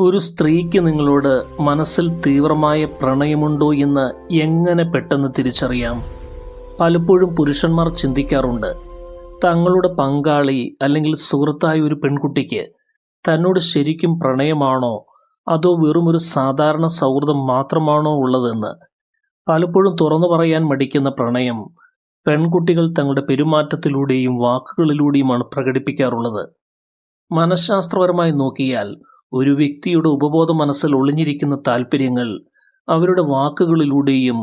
ഒരു സ്ത്രീക്ക് നിങ്ങളോട് മനസ്സിൽ തീവ്രമായ പ്രണയമുണ്ടോ എന്ന് എങ്ങനെ പെട്ടെന്ന് തിരിച്ചറിയാം? പലപ്പോഴും പുരുഷന്മാർ ചിന്തിക്കാറുണ്ട്, തങ്ങളുടെ പങ്കാളി അല്ലെങ്കിൽ സുഹൃത്തായ ഒരു പെൺകുട്ടിക്ക് തന്നോട് ശരിക്കും പ്രണയമാണോ അതോ വെറുമൊരു സാധാരണ സൗഹൃദം മാത്രമാണോ ഉള്ളതെന്ന്. പലപ്പോഴും തുറന്നു പറയാൻ മടിക്കുന്ന പ്രണയം പെൺകുട്ടികൾ തങ്ങളുടെ പെരുമാറ്റത്തിലൂടെയും വാക്കുകളിലൂടെയുമാണ് പ്രകടിപ്പിക്കാറുള്ളത്. മനഃശാസ്ത്രപരമായി നോക്കിയാൽ ഒരു വ്യക്തിയുടെ ഉപബോധ മനസ്സിൽ ഒളിഞ്ഞിരിക്കുന്ന താല്പര്യങ്ങൾ അവരുടെ വാക്കുകളിലൂടെയും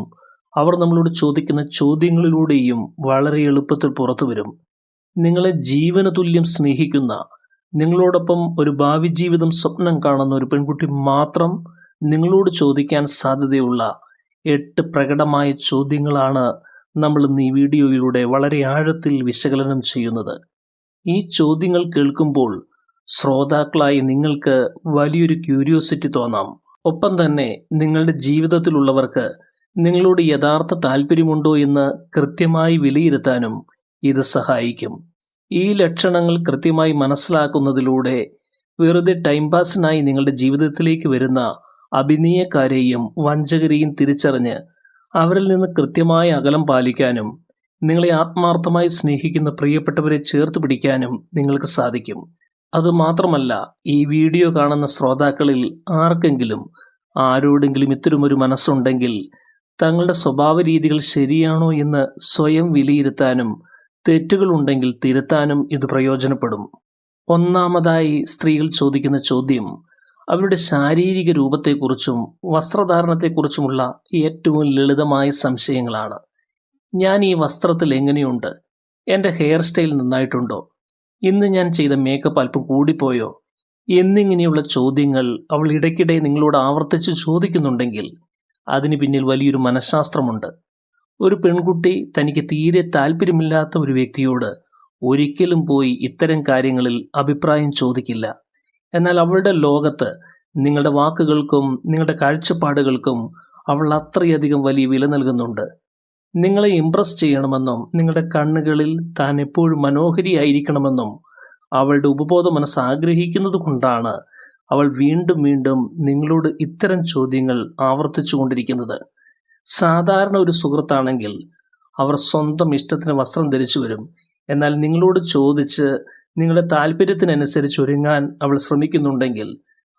അവർ നമ്മളോട് ചോദിക്കുന്ന ചോദ്യങ്ങളിലൂടെയും വളരെ എളുപ്പത്തിൽ പുറത്തു വരും. നിങ്ങളെ ജീവന തുല്യം സ്നേഹിക്കുന്ന, നിങ്ങളോടൊപ്പം ഒരു ഭാവി ജീവിതം സ്വപ്നം കാണുന്ന ഒരു പെൺകുട്ടി മാത്രം നിങ്ങളോട് ചോദിക്കാൻ സാധ്യതയുള്ള 8 പ്രകടമായ ചോദ്യങ്ങളാണ് നമ്മൾ ഇന്ന് ഈ വീഡിയോയിലൂടെ വളരെ ആഴത്തിൽ വിശകലനം ചെയ്യുന്നത്. ഈ ചോദ്യങ്ങൾ കേൾക്കുമ്പോൾ ശ്രോതാക്കളായി നിങ്ങൾക്ക് വലിയൊരു ക്യൂരിയോസിറ്റി തോന്നാം. ഒപ്പം തന്നെ നിങ്ങളുടെ ജീവിതത്തിലുള്ളവർക്ക് നിങ്ങളോട് യഥാർത്ഥ താല്പര്യമുണ്ടോ എന്ന് കൃത്യമായി വിലയിരുത്താനും ഇത് സഹായിക്കും. ഈ ലക്ഷണങ്ങൾ കൃത്യമായി മനസ്സിലാക്കുന്നതിലൂടെ വെറുതെ ടൈം പാസിനായി നിങ്ങളുടെ ജീവിതത്തിലേക്ക് വരുന്ന അഭിനയക്കാരെയും വഞ്ചകരെയും തിരിച്ചറിഞ്ഞ് അവരിൽ നിന്ന് കൃത്യമായ അകലം പാലിക്കാനും നിങ്ങളെ ആത്മാർത്ഥമായി സ്നേഹിക്കുന്ന പ്രിയപ്പെട്ടവരെ ചേർത്ത് പിടിക്കാനും നിങ്ങൾക്ക് സാധിക്കും. അതുമാത്രമല്ല, ഈ വീഡിയോ കാണുന്ന ശ്രോതാക്കളിൽ ആർക്കെങ്കിലും ആരോടെങ്കിലും ഇത്തരമൊരു മനസ്സുണ്ടെങ്കിൽ തങ്ങളുടെ സ്വഭാവ രീതികൾ ശരിയാണോ എന്ന് സ്വയം വിലയിരുത്താനും തെറ്റുകൾ ഉണ്ടെങ്കിൽ തിരുത്താനും ഇത് പ്രയോജനപ്പെടും. ഒന്നാമതായി സ്ത്രീകൾ ചോദിക്കുന്ന ചോദ്യം അവരുടെ ശാരീരിക രൂപത്തെക്കുറിച്ചും വസ്ത്രധാരണത്തെക്കുറിച്ചുമുള്ള ഏറ്റവും ലളിതമായ സംശയങ്ങളാണ്. ഞാൻ ഈ വസ്ത്രത്തിൽ എങ്ങനെയുണ്ട്? എൻ്റെ ഹെയർ സ്റ്റൈൽ നന്നായിട്ടുണ്ടോ? ഇന്ന് ഞാൻ ചെയ്ത മേക്കപ്പ് അല്പം കൂടിപ്പോയോ? എന്നിങ്ങനെയുള്ള ചോദ്യങ്ങൾ അവൾ ഇടയ്ക്കിടെ നിങ്ങളോട് ആവർത്തിച്ച് ചോദിക്കുന്നുണ്ടെങ്കിൽ അതിന് പിന്നിൽ വലിയൊരു മനഃശാസ്ത്രമുണ്ട്. ഒരു പെൺകുട്ടി തനിക്ക് തീരെ താല്പര്യമില്ലാത്ത ഒരു വ്യക്തിയോട് ഒരിക്കലും പോയി ഇത്തരം കാര്യങ്ങളിൽ അഭിപ്രായം ചോദിക്കില്ല. എന്നാൽ അവളുടെ ലോകത്ത് നിങ്ങളുടെ വാക്കുകൾക്കും നിങ്ങളുടെ കാഴ്ചപ്പാടുകൾക്കും അവൾ അത്രയധികം വലിയ വില നൽകുന്നുണ്ട്. നിങ്ങളെ ഇംപ്രസ് ചെയ്യണമെന്നും നിങ്ങളുടെ കണ്ണുകളിൽ താൻ എപ്പോഴും മനോഹരിയായിരിക്കണമെന്നും അവളുടെ ഉപബോധ മനസ്സ് ആഗ്രഹിക്കുന്നത് കൊണ്ടാണ് അവൾ വീണ്ടും വീണ്ടും നിങ്ങളോട് ഇത്തരം ചോദ്യങ്ങൾ ആവർത്തിച്ചു കൊണ്ടിരിക്കുന്നത്. സാധാരണ ഒരു സുഹൃത്താണെങ്കിൽ അവർ സ്വന്തം ഇഷ്ടത്തിന് വസ്ത്രം ധരിച്ചു വരും. എന്നാൽ നിങ്ങളോട് ചോദിച്ച് നിങ്ങളുടെ താല്പര്യത്തിനനുസരിച്ച് ഒരുങ്ങാൻ അവൾ ശ്രമിക്കുന്നുണ്ടെങ്കിൽ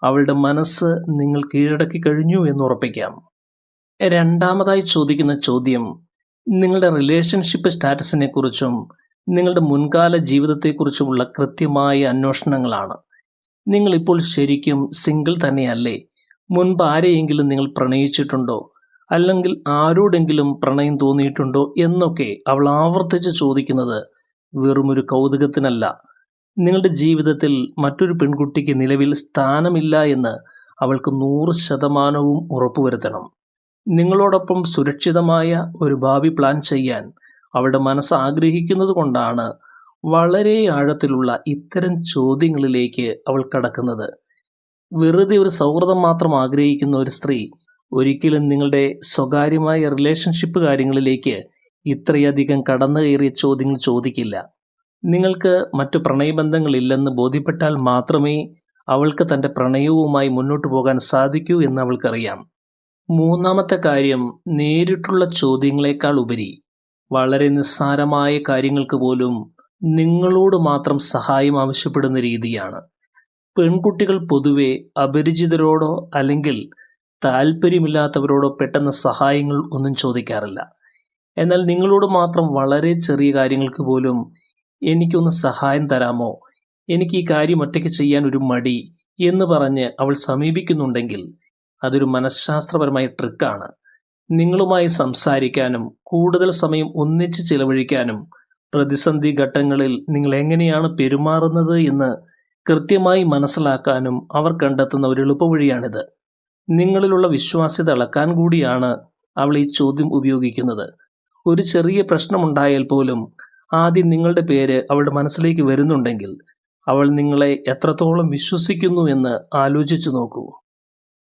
അവളുടെ മനസ്സ് നിങ്ങൾ കീഴടക്കി കഴിഞ്ഞു എന്ന് ഉറപ്പിക്കാം. രണ്ടാമതായി ചോദിക്കുന്ന ചോദ്യം നിങ്ങളുടെ റിലേഷൻഷിപ്പ് സ്റ്റാറ്റസിനെ കുറിച്ചും നിങ്ങളുടെ മുൻകാല ജീവിതത്തെക്കുറിച്ചുമുള്ള കൃത്യമായ അന്വേഷണങ്ങളാണ്. നിങ്ങളിപ്പോൾ ശരിക്കും സിംഗിൾ തന്നെയല്ലേ? മുൻപ് ആരെയെങ്കിലും നിങ്ങൾ പ്രണയിച്ചിട്ടുണ്ടോ? അല്ലെങ്കിൽ ആരോടെങ്കിലും പ്രണയം തോന്നിയിട്ടുണ്ടോ എന്നൊക്കെ അവൾ ആവർത്തിച്ച് ചോദിക്കുന്നത് വെറുമൊരു കൗതുകത്തിനല്ല. നിങ്ങളുടെ ജീവിതത്തിൽ മറ്റൊരു പെൺകുട്ടിക്ക് നിലവിൽ സ്ഥാനമില്ല എന്ന് അവൾക്ക് 100% ഉറപ്പുവരുത്തണം. നിങ്ങളോടൊപ്പം സുരക്ഷിതമായ ഒരു ഭാവി പ്ലാൻ ചെയ്യാൻ അവളുടെ മനസ്സ് ആഗ്രഹിക്കുന്നത് കൊണ്ടാണ് വളരെ ആഴത്തിലുള്ള ഇത്തരം ചോദ്യങ്ങളിലേക്ക് അവൾ കടക്കുന്നത്. വെറുതെ ഒരു സൗഹൃദം മാത്രം ആഗ്രഹിക്കുന്ന ഒരു സ്ത്രീ ഒരിക്കലും നിങ്ങളുടെ സ്വകാര്യമായ റിലേഷൻഷിപ്പ് കാര്യങ്ങളിലേക്ക് ഇത്രയധികം കടന്നു കയറിയ ചോദ്യങ്ങൾ ചോദിക്കില്ല. നിങ്ങൾക്ക് മറ്റു പ്രണയബന്ധങ്ങളില്ലെന്ന് ബോധ്യപ്പെട്ടാൽ മാത്രമേ അവൾക്ക് തൻ്റെ പ്രണയവുമായി മുന്നോട്ട് പോകാൻ സാധിക്കൂ എന്ന് അവൾക്കറിയാം. മൂന്നാമത്തെ കാര്യം നേരിട്ടുള്ള ചോദ്യങ്ങളെക്കാൾ ഉപരി വളരെ നിസ്സാരമായ കാര്യങ്ങൾക്ക് പോലും നിങ്ങളോട് മാത്രം സഹായം ആവശ്യപ്പെടുന്ന രീതിയാണ്. പെൺകുട്ടികൾ പൊതുവെ അപരിചിതരോടോ അല്ലെങ്കിൽ താല്പര്യമില്ലാത്തവരോടോ പെട്ടെന്ന് സഹായങ്ങൾ ഒന്നും ചോദിക്കാറില്ല. എന്നാൽ നിങ്ങളോട് മാത്രം വളരെ ചെറിയ കാര്യങ്ങൾക്ക് പോലും എനിക്കൊന്ന് സഹായം തരാമോ, എനിക്ക് ഈ കാര്യം ഒറ്റയ്ക്ക് ചെയ്യാൻ ഒരു മടി എന്ന് പറഞ്ഞ് അവൾ സമീപിക്കുന്നുണ്ടെങ്കിൽ അതൊരു മനഃശാസ്ത്രപരമായ ട്രിക്കാണ്. നിങ്ങളുമായി സംസാരിക്കാനും കൂടുതൽ സമയം ഒന്നിച്ച് ചിലവഴിക്കാനും പ്രതിസന്ധി ഘട്ടങ്ങളിൽ നിങ്ങൾ എങ്ങനെയാണ് പെരുമാറുന്നത് എന്ന് കൃത്യമായി മനസ്സിലാക്കാനും അവർ കണ്ടെത്തുന്ന ഒരു എളുപ്പവഴിയാണിത്. നിങ്ങളിലുള്ള വിശ്വാസ്യത അളക്കാൻ കൂടിയാണ് അവൾ ഈ ചോദ്യം ഉപയോഗിക്കുന്നത്. ഒരു ചെറിയ പ്രശ്നമുണ്ടായാൽ പോലും ആദ്യം നിങ്ങളുടെ പേര് അവളുടെ മനസ്സിലേക്ക് വരുന്നുണ്ടെങ്കിൽ അവൾ നിങ്ങളെ എത്രത്തോളം വിശ്വസിക്കുന്നു എന്ന് ആലോചിച്ചു നോക്കൂ.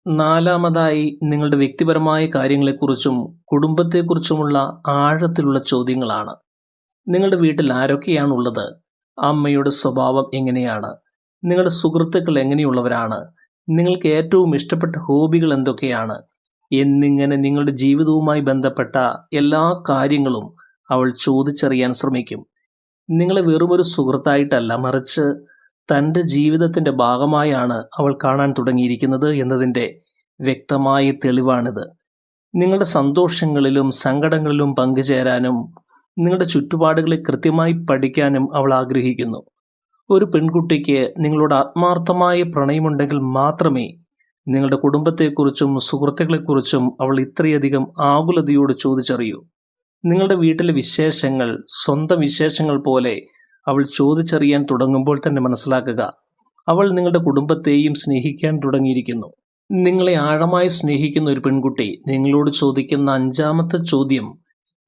നാലാമതായി നിങ്ങളുടെ വ്യക്തിപരമായ കാര്യങ്ങളെക്കുറിച്ചും കുടുംബത്തെക്കുറിച്ചുമുള്ള ആഴത്തിലുള്ള ചോദ്യങ്ങളാണ്. നിങ്ങളുടെ വീട്ടിൽ ആരൊക്കെയാണുള്ളത്? അമ്മയുടെ സ്വഭാവം എങ്ങനെയാണ്? നിങ്ങളുടെ സുഹൃത്തുക്കൾ എങ്ങനെയുള്ളവരാണ്? നിങ്ങൾക്ക് ഏറ്റവും ഇഷ്ടപ്പെട്ട ഹോബികൾ എന്തൊക്കെയാണ് എന്നിങ്ങനെ നിങ്ങളുടെ ജീവിതവുമായി ബന്ധപ്പെട്ട എല്ലാ കാര്യങ്ങളും അവൾ ചോദിച്ചറിയാൻ ശ്രമിക്കും. നിങ്ങളെ വെറുമൊരു സുഹൃത്തായിട്ടല്ല, മറിച്ച് തൻ്റെ ജീവിതത്തിൻ്റെ ഭാഗമായാണ് അവൾ കാണാൻ തുടങ്ങിയിരിക്കുന്നത് എന്നതിൻ്റെ വ്യക്തമായ തെളിവാണിത്. നിങ്ങളുടെ സന്തോഷങ്ങളിലും സങ്കടങ്ങളിലും പങ്കുചേരാനും നിങ്ങളുടെ ചുറ്റുപാടുകളെ കൃത്യമായി പഠിക്കാനും അവൾ ആഗ്രഹിക്കുന്നു. ഒരു പെൺകുട്ടിക്ക് നിങ്ങളോട് ആത്മാർത്ഥമായ പ്രണയമുണ്ടെങ്കിൽ മാത്രമേ നിങ്ങളുടെ കുടുംബത്തെക്കുറിച്ചും സുഹൃത്തുക്കളെക്കുറിച്ചും അവൾ ഇത്രയധികം ആകുലതയോട് ചോദിച്ചറിയൂ. നിങ്ങളുടെ വീട്ടിലെ വിശേഷങ്ങൾ സ്വന്തം വിശേഷങ്ങൾ പോലെ അവൾ ചോദിച്ചറിയാൻ തുടങ്ങുമ്പോൾ തന്നെ മനസ്സിലാക്കുക, അവൾ നിങ്ങളുടെ കുടുംബത്തെയും സ്നേഹിക്കാൻ തുടങ്ങിയിരിക്കുന്നു. നിങ്ങളെ ആഴമായി സ്നേഹിക്കുന്ന ഒരു പെൺകുട്ടി നിങ്ങളോട് ചോദിക്കുന്ന അഞ്ചാമത്തെ ചോദ്യം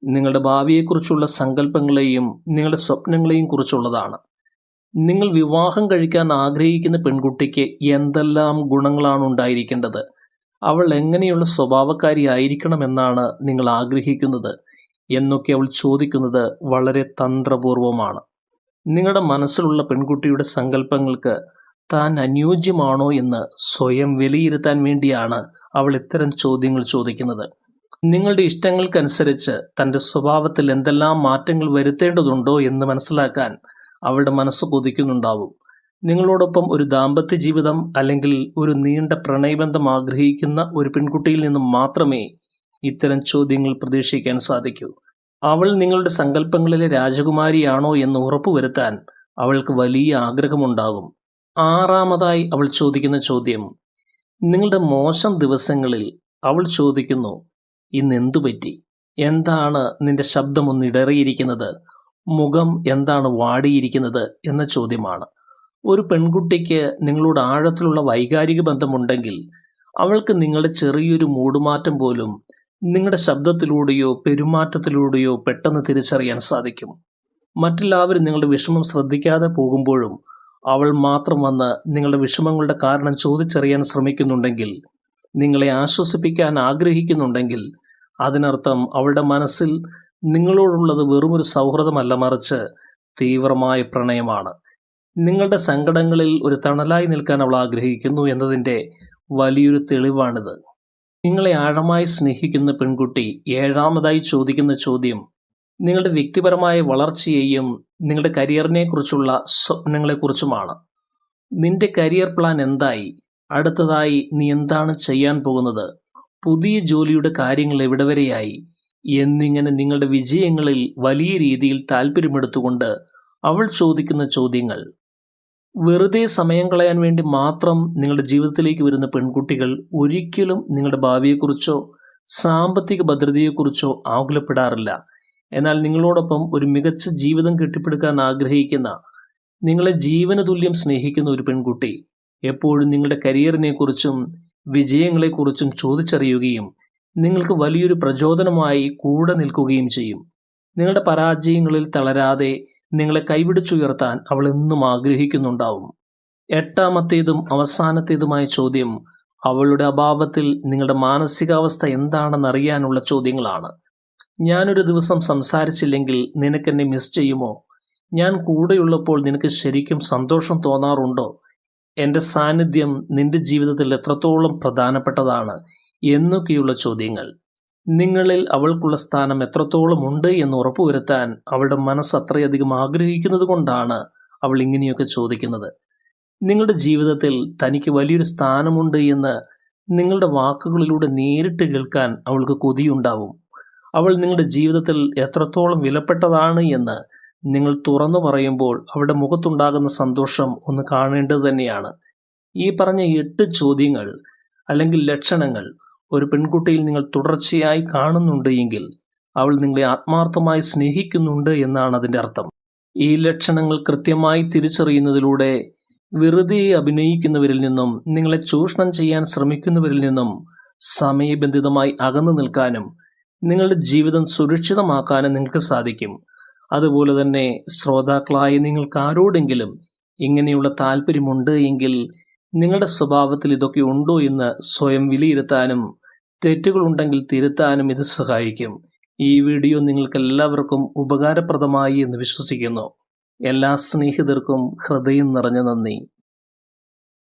നിങ്ങളുടെ ഭാവിയെക്കുറിച്ചുള്ള സങ്കല്പങ്ങളെയും നിങ്ങളുടെ സ്വപ്നങ്ങളെയും കുറിച്ചുള്ളതാണ്. നിങ്ങൾ വിവാഹം കഴിക്കാൻ ആഗ്രഹിക്കുന്ന പെൺകുട്ടിക്ക് എന്തെല്ലാം ഗുണങ്ങളാണ് ഉണ്ടായിരിക്കേണ്ടത്, അവൾ എങ്ങനെയുള്ള സ്വഭാവക്കാരിയായിരിക്കണമെന്നാണ് നിങ്ങൾ ആഗ്രഹിക്കുന്നത് എന്നൊക്കെ അവൾ ചോദിക്കുന്നത് വളരെ തന്ത്രപൂർവമാണ്. നിങ്ങളുടെ മനസ്സിലുള്ള പെൺകുട്ടിയുടെ സങ്കല്പങ്ങൾക്ക് താൻ അനുയോജ്യമാണോ എന്ന് സ്വയം വിലയിരുത്താൻ വേണ്ടിയാണ് അവൾ ഇത്തരം ചോദ്യങ്ങൾ ചോദിക്കുന്നത്. നിങ്ങളുടെ ഇഷ്ടങ്ങൾക്കനുസരിച്ച് തൻ്റെ സ്വഭാവത്തിൽ എന്തെല്ലാം മാറ്റങ്ങൾ വരുത്തേണ്ടതുണ്ടോ എന്ന് മനസ്സിലാക്കാൻ അവളുടെ മനസ്സ് കൊതിക്കുന്നുണ്ടാവും. നിങ്ങളോടൊപ്പം ഒരു ദാമ്പത്യ ജീവിതം അല്ലെങ്കിൽ ഒരു നീണ്ട പ്രണയബന്ധം ആഗ്രഹിക്കുന്ന ഒരു പെൺകുട്ടിയിൽ നിന്നും മാത്രമേ ഇത്തരം ചോദ്യങ്ങൾ പ്രതീക്ഷിക്കാൻ സാധിക്കൂ. അവൾ നിങ്ങളുടെ സങ്കല്പങ്ങളിലെ രാജകുമാരിയാണോ എന്ന് ഉറപ്പുവരുത്താൻ അവൾക്ക് വലിയ ആഗ്രഹമുണ്ടാകും. ആറാമതായി അവൾ ചോദിക്കുന്ന ചോദ്യം നിങ്ങളുടെ മോശം ദിവസങ്ങളിൽ അവൾ ചോദിക്കുന്നു, ഇന്ന് എന്തു പറ്റി? എന്താണ് നിന്റെ ശബ്ദം ഒന്ന് ഇടറിയിരിക്കുന്നത്? മുഖം എന്താണ് വാടിയിരിക്കുന്നത് എന്ന ചോദ്യമാണ്. ഒരു പെൺകുട്ടിക്ക് നിങ്ങളോട് ആഴത്തിലുള്ള വൈകാരിക ബന്ധമുണ്ടെങ്കിൽ അവൾക്ക് നിങ്ങളുടെ ചെറിയൊരു മൂടുമാറ്റം പോലും നിങ്ങളുടെ ശബ്ദത്തിലൂടെയോ പെരുമാറ്റത്തിലൂടെയോ പെട്ടെന്ന് തിരിച്ചറിയാൻ സാധിക്കും. മറ്റെല്ലാവരും നിങ്ങളുടെ വിഷമം ശ്രദ്ധിക്കാതെ പോകുമ്പോഴും അവൾ മാത്രം വന്ന് നിങ്ങളുടെ വിഷമങ്ങളുടെ കാരണം ചോദിച്ചറിയാൻ ശ്രമിക്കുന്നുണ്ടെങ്കിൽ, നിങ്ങളെ ആശ്വസിപ്പിക്കാൻ ആഗ്രഹിക്കുന്നുണ്ടെങ്കിൽ, അതിനർത്ഥം അവളുടെ മനസ്സിൽ നിങ്ങളോടുള്ളത് വെറുമൊരു സൗഹൃദമല്ല, മറിച്ച് തീവ്രമായ പ്രണയമാണ്. നിങ്ങളുടെ സങ്കടങ്ങളിൽ ഒരു തണലായി നിൽക്കാൻ അവൾ ആഗ്രഹിക്കുന്നു എന്നതിൻ്റെ വലിയൊരു തെളിവാണിത്. നിങ്ങളെ ആഴമായി സ്നേഹിക്കുന്ന പെൺകുട്ടി ഏഴാമതായി ചോദിക്കുന്ന ചോദ്യം നിങ്ങളുടെ വ്യക്തിപരമായ വളർച്ചയെയും നിങ്ങളുടെ കരിയറിനെക്കുറിച്ചുള്ള സ്വപ്നങ്ങളെക്കുറിച്ചുമാണ്. നിന്റെ കരിയർ പ്ലാൻ എന്തായി? അടുത്തതായി നീ എന്താണ് ചെയ്യാൻ പോകുന്നത്? പുതിയ ജോലിയുടെ കാര്യങ്ങൾ എവിടെ വരെയായി? എന്നിങ്ങനെ നിങ്ങളുടെ വിജയങ്ങളിൽ വലിയ രീതിയിൽ താല്പര്യമെടുത്തുകൊണ്ട് അവൾ ചോദിക്കുന്ന ചോദ്യങ്ങൾ. വെറുതെ സമയം കളയാൻ വേണ്ടി മാത്രം നിങ്ങളുടെ ജീവിതത്തിലേക്ക് വരുന്ന പെൺകുട്ടികൾ ഒരിക്കലും നിങ്ങളുടെ ഭാവിയെക്കുറിച്ചോ സാമ്പത്തിക ഭദ്രതയെക്കുറിച്ചോ ആകുലപ്പെടാറില്ല. എന്നാൽ നിങ്ങളോടൊപ്പം ഒരു മികച്ച ജീവിതം കെട്ടിപ്പടുക്കാൻ ആഗ്രഹിക്കുന്ന, നിങ്ങളെ ജീവന തുല്യം സ്നേഹിക്കുന്ന ഒരു പെൺകുട്ടി എപ്പോഴും നിങ്ങളുടെ കരിയറിനെക്കുറിച്ചും വിജയങ്ങളെക്കുറിച്ചും ചോദിച്ചറിയുകയും നിങ്ങൾക്ക് വലിയൊരു പ്രചോദനമായി കൂടെ നിൽക്കുകയും ചെയ്യും. നിങ്ങളുടെ പരാജയങ്ങളിൽ തളരാതെ നിങ്ങളെ കൈപിടിച്ചുയർത്താൻ അവൾ എന്നും ആഗ്രഹിക്കുന്നുണ്ടാവും. എട്ടാമത്തേതും അവസാനത്തേതുമായ ചോദ്യം അവളുടെ അഭാവത്തിൽ നിങ്ങളുടെ മാനസികാവസ്ഥ എന്താണെന്നറിയാനുള്ള ചോദ്യങ്ങളാണ്. ഞാനൊരു ദിവസം സംസാരിച്ചില്ലെങ്കിൽ നിനക്കെന്നെ മിസ് ചെയ്യുമോ? ഞാൻ കൂടെയുള്ളപ്പോൾ നിനക്ക് ശരിക്കും സന്തോഷം തോന്നാറുണ്ടോ? എൻ്റെ സാന്നിധ്യം നിന്റെ ജീവിതത്തിൽ എത്രത്തോളം പ്രധാനപ്പെട്ടതാണ് എന്നൊക്കെയുള്ള ചോദ്യങ്ങൾ. നിങ്ങളിൽ അവൾക്കുള്ള സ്ഥാനം എത്രത്തോളം ഉണ്ട് എന്ന് ഉറപ്പുവരുത്താൻ അവളുടെ മനസ്സ് അത്രയധികം ആഗ്രഹിക്കുന്നത് കൊണ്ടാണ് അവൾ ഇങ്ങനെയൊക്കെ ചോദിക്കുന്നത്. നിങ്ങളുടെ ജീവിതത്തിൽ തനിക്ക് വലിയൊരു സ്ഥാനമുണ്ട് എന്ന് നിങ്ങളുടെ വാക്കുകളിലൂടെ നേരിട്ട് കേൾക്കാൻ അവൾക്ക് കൊതിയുണ്ടാവും. അവൾ നിങ്ങളുടെ ജീവിതത്തിൽ എത്രത്തോളം വിലപ്പെട്ടതാണ് എന്ന് നിങ്ങൾ തുറന്നു പറയുമ്പോൾ അവളുടെ മുഖത്തുണ്ടാകുന്ന സന്തോഷം ഒന്ന് കാണേണ്ടത് തന്നെയാണ്. ഈ പറഞ്ഞ 8 ചോദ്യങ്ങൾ അല്ലെങ്കിൽ ലക്ഷണങ്ങൾ ഒരു പെൺകുട്ടിയിൽ നിങ്ങൾ തുടർച്ചയായി കാണുന്നുണ്ട് എങ്കിൽ അവൾ നിങ്ങളെ ആത്മാർത്ഥമായി സ്നേഹിക്കുന്നുണ്ട് എന്നാണ് അതിൻ്റെ അർത്ഥം. ഈ ലക്ഷണങ്ങൾ കൃത്യമായി തിരിച്ചറിയുന്നതിലൂടെ വെറുതെ അഭിനയിക്കുന്നവരിൽ നിന്നും നിങ്ങളെ ചൂഷണം ചെയ്യാൻ ശ്രമിക്കുന്നവരിൽ നിന്നും സമയബന്ധിതമായി അകന്നു നിൽക്കാനും നിങ്ങളുടെ ജീവിതം സുരക്ഷിതമാക്കാനും നിങ്ങൾക്ക് സാധിക്കും. അതുപോലെ തന്നെ ശ്രോതാക്കളായ നിങ്ങൾക്ക് ആരോടെങ്കിലും ഇങ്ങനെയുള്ള താല്പര്യമുണ്ട് എങ്കിൽ നിങ്ങളുടെ സ്വഭാവത്തിൽ ഇതൊക്കെ ഉണ്ടോ എന്ന് സ്വയം വിലയിരുത്താനും തെറ്റുകളുണ്ടെങ്കിൽ തിരുത്താനും ഇത് സഹായിക്കും. ഈ വീഡിയോ നിങ്ങൾക്ക് എല്ലാവർക്കും ഉപകാരപ്രദമായി എന്ന് വിശ്വസിക്കുന്നു. എല്ലാ സ്നേഹിതർക്കും ഹൃദയം നിറഞ്ഞ നന്ദി.